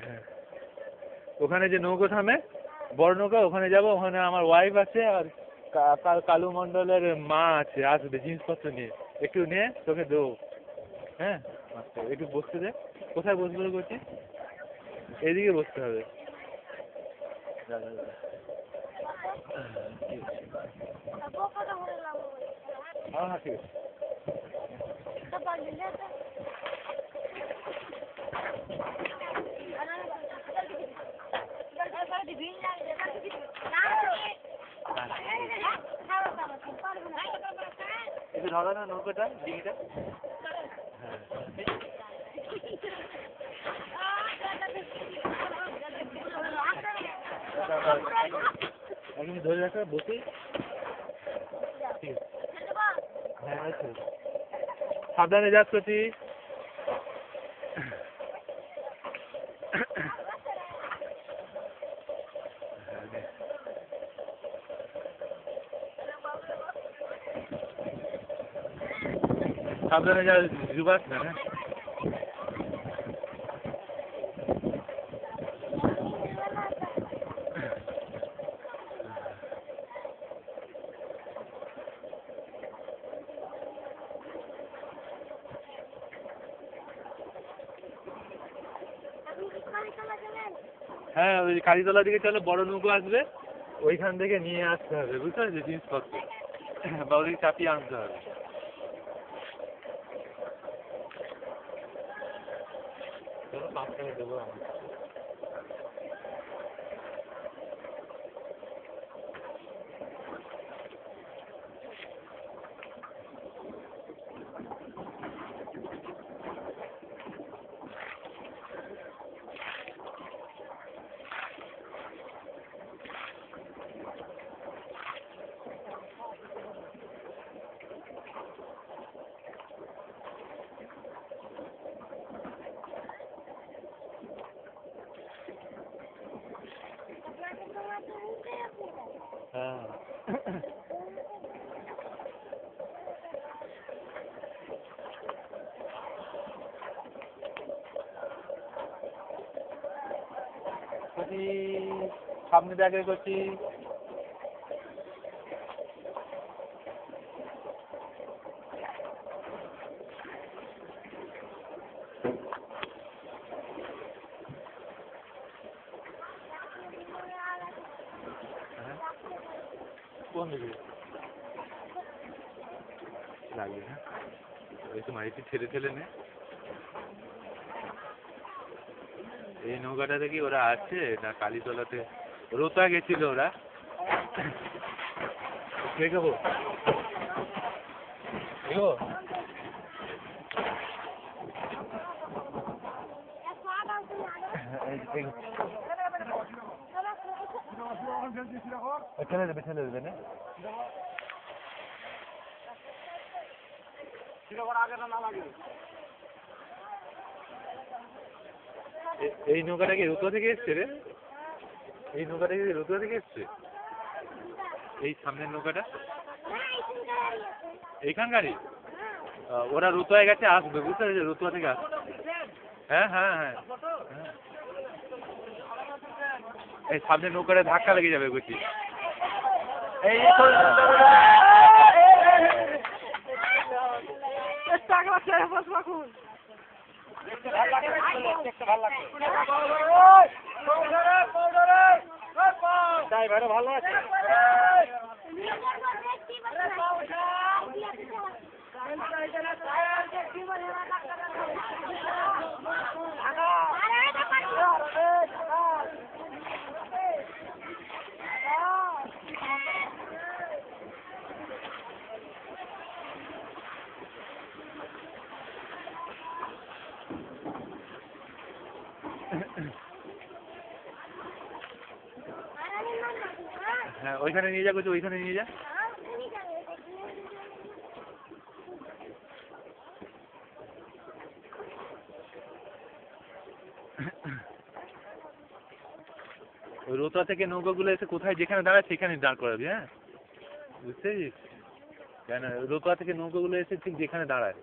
হ্যাঁ, ওখানে যে নৌকো থামে বড় নৌকা, ওখানে যাবো। ওখানে আমার ওয়াইফ আছে আর কালু মন্ডলের মা আছে, আসবে জিনিসপত্র নিয়ে। একটু নিয়ে তোকে দেবো। হ্যাঁ, আচ্ছা একটু বসতে দে। কোথায় বসবো করছিস? এইদিকে বসতে হবে। দাদা দাদা, হ্যাঁ হ্যাঁ ঠিক আছে। একটু ধরো না নৌকাটা, ডিঙিটা। হ্যাঁ একদম ধরে রাখো, বসে। ঠিক আছে, হ্যাঁ আচ্ছা, সাবধানে যাস তুই। সাবধানে যা, ডুবাস না। হ্যাঁ হ্যাঁ, ওই কালীতলার দিকে চলো, বড় নৌকো আসবে, ওইখান থেকে নিয়ে আসতে হবে, বুঝতে পারছি জিনিসপত্র, বা ওদিকে চাপিয়ে আনতে হবে। চলো 5 টাকা দেবো আমি। হ্যাঁ করছি, সামনে ব্যাগে করছি। কোন দিকে লাগবে? হ্যাঁ একটু মাইটি ঠেলে ঠেলে নে। এই নৌকাটাতে কি ওরা আছে না কালীতলাতে রোতা গেছিল ওরা? কে খাবো এগো? ঠেলে দেবে, ঠেলে দেবে না। এই নৌকাটা কি রুতুয়া থেকে এসছে রে? এই নৌকাটা কি রুতুয়া থেকে এসছে? এই সামনের নৌকাটা এইখানকারই? ওরা রুতুয়ায় গেছে, আসবে, বুঝতে পেরেছি, রুতুয়া থেকে আসবে। হ্যাঁ হ্যাঁ হ্যাঁ হ্যাঁ, এই সামনের নৌকাটা ধাক্কা লেগে যাবে বুঝছি। এই ভালো আছে। হ্যাঁ ওইখানে নিয়ে যা, করছি ওইখানে নিয়ে যা। ওই রোতা থেকে নৌকাগুলো এসে কোথায় যেখানে দাঁড়ায় সেখানে দাঁড় করাবি। হ্যাঁ বুঝতে পেরেছিস? কেন রোতা থেকে নৌকাগুলো এসে ঠিক যেখানে দাঁড়ায়।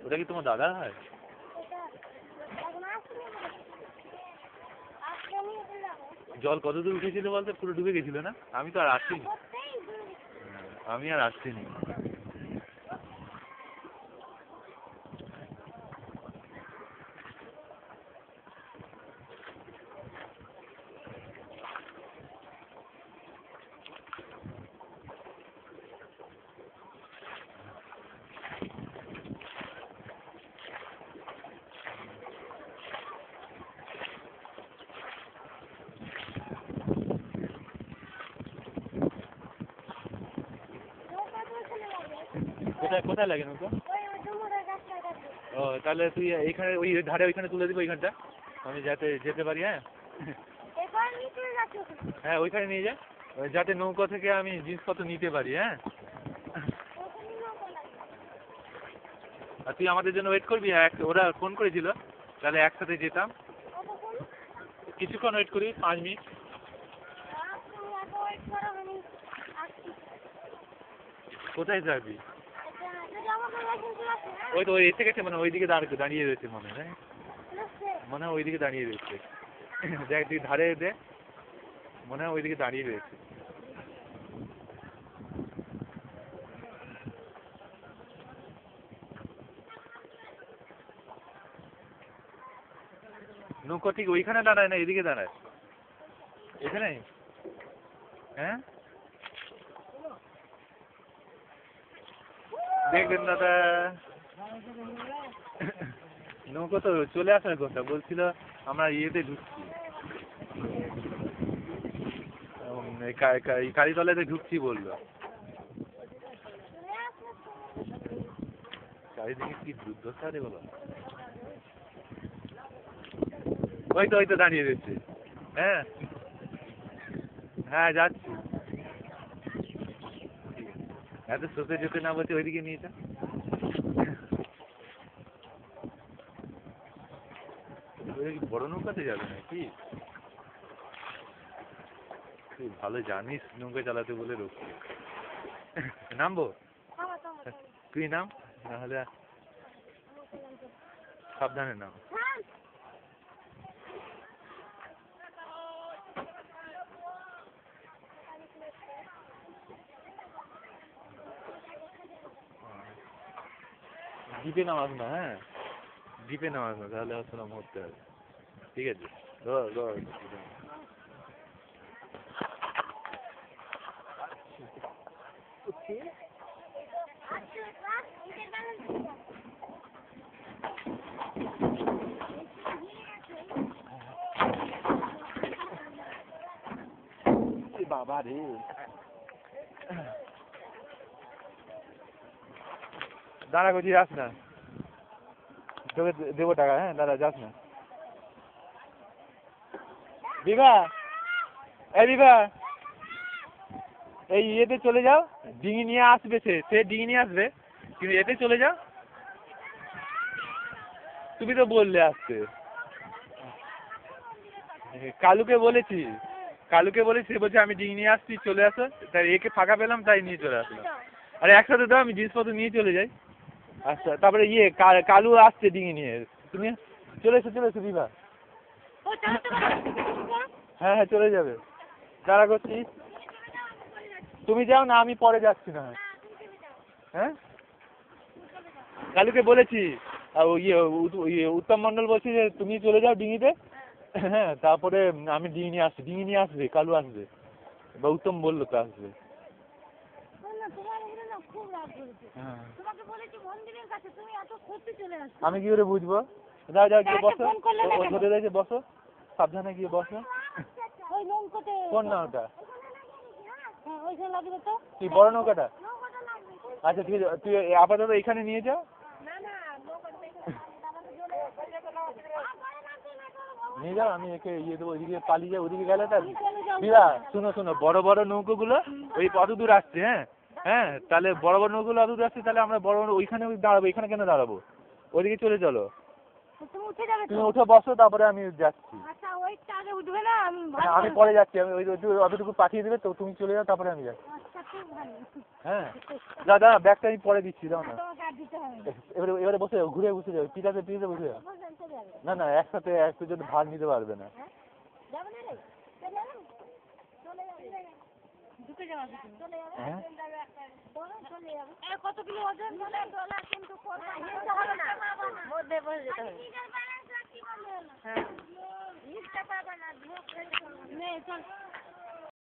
ওটা কি তোমার দাদা হয়? জল কত দূর উঠেছিল বলতে? পুরো ডুবে গেছিল না? আমি তো আর আসিনি। আমি আর আসছিনি। কোথায় কোথায় লাগে নৌকো? ও তাহলে তুই এইখানে ওই ধারে ওইখানে তুলে দিবি ওইখানটা, আমি যাতে যেতে পারি। হ্যাঁ হ্যাঁ ওইখানে নিয়ে যা, যাতে নৌকো থেকে আমি জিনিসপত্র নিতে পারি। হ্যাঁ আর তুই আমাদের জন্য ওয়েট করবি। ওরা ফোন করেছিল, তাহলে একসাথে যেতাম। কিছুক্ষণ ওয়েট করি, 5 মিনিট। কোথায় যাবি? ওই তো ওই এসে গেছে, মানে ওইদিকে দাঁড়িয়ে রয়েছে মনে হয়। মনে হয় ওইদিকে দাঁড়িয়ে রয়েছে। দেখ তুই ধারে দে, মনে হয় ওইদিকে দাঁড়িয়ে রয়েছে। নৌকো ঠিক ওইখানে দাঁড়ায় না, এদিকে দাঁড়ায়। এখানে? হ্যাঁ দেখবেন দাদা, নৌকো তো চলে আসার কথা বলছিল, আমরা ইয়েতে ঢুকছি, কালীতলাতে ঢুকছি বললো। চারিদিকে কি দুর্দশা রে বলো। ওই তো দাঁড়িয়ে রয়েছে। হ্যাঁ হ্যাঁ যাচ্ছি। এত সোতে যেতে না বলছে, ওইদিকে নিয়ে যা। বড় নৌকাতে যাবে নাকি? তুই ভালো জানিস নৌকা চালাতে বলে রক্ষে। নামবো? তুই নাম, নাহলে সাবধানে নাম। দ্বীপে নামাস না। হ্যাঁ দ্বীপে নামাস না, তাহলে হচ্ছে না মরতে হবে। ঠিক আছে বাবা রে। দাঁড়া করছি, যাস না, তোকে দেবো টাকা। হ্যাঁ দাঁড়া, যাস না। বিভা, এই বিভা, এই ইয়েতে চলে যাও, ডিঙি নিয়ে আসবে। সে ডিঙি নিয়ে আসবে, কিন্তু এতে চলে যাও। তুমি তো বললে আসতে। কালুকে বলেছি, সে বলছে আমি ডিঙি নিয়ে আসছি, চলে আসো। তাই একে ফাঁকা পেলাম, তাই নিয়ে চলে আসলাম। আরে একসাথে দাও, আমি জিনিসপত্র নিয়ে চলে যাই। আচ্ছা তারপরে কালু আসছে ডিঙি নিয়ে, তুমি চলে এসো বিভা। হ্যাঁ হ্যাঁ চলে যাবে, দাঁড়া করছি। তুমি যাও না, আমি পরে যাচ্ছি না। হ্যাঁ কালুকে বলেছি, আর উত্তম মন্ডল বলছি যে তুমি চলে যাও ডিঙিতে। হ্যাঁ তারপরে আমি ডিঙি নিয়ে আসবে, কালু আসবে, বা উত্তম বললো তো আসবে। আমি কি করে বুঝবো? যাও গিয়ে বসো, ধরে রয়েছে, বসো সাবধানে, গিয়ে বসো। কোন নৌকা? তুই বড় নৌকাটা? আচ্ছা ঠিক আছে, তুই আপাতত এখানে নিয়ে যাও। নিয়ে যাও, আমি একে ইয়ে দেবো। ওইদিকে পালিয়ে যাও, ওইদিকে গেলে তার দিদা। শোনো বড় বড় নৌকোগুলো ওই অত দূর আসছে। হ্যাঁ তাহলে বড় বড় নৌকোগুলো অত দূর আসছে, তাহলে আমরা বড় ওইখানে দাঁড়াবো। এখানে কেন দাঁড়াবো? ওইদিকে চলে চলো, তুমি উঠে বসো, তারপরে আমি যাচ্ছি। আমি পরে যাচ্ছি, আমি ওই অতটুকু পাঠিয়ে দেবে তো, তুমি চলে যাও, তারপরে আমি যাচ্ছি। হ্যাঁ দাদা ব্যাগটা আমি পরে দিচ্ছি, দাও না। এবারে বসে যাও, ঘুরে বসে যাও, পিঠাতে পিঠে বসে যাও। না না, একসাথে একজন ভাগ নিতে পারবে না। হ্যাঁ কত কিলো ওজন কিন্তু মধ্যে বসে যেতে হবে। হ্যাঁ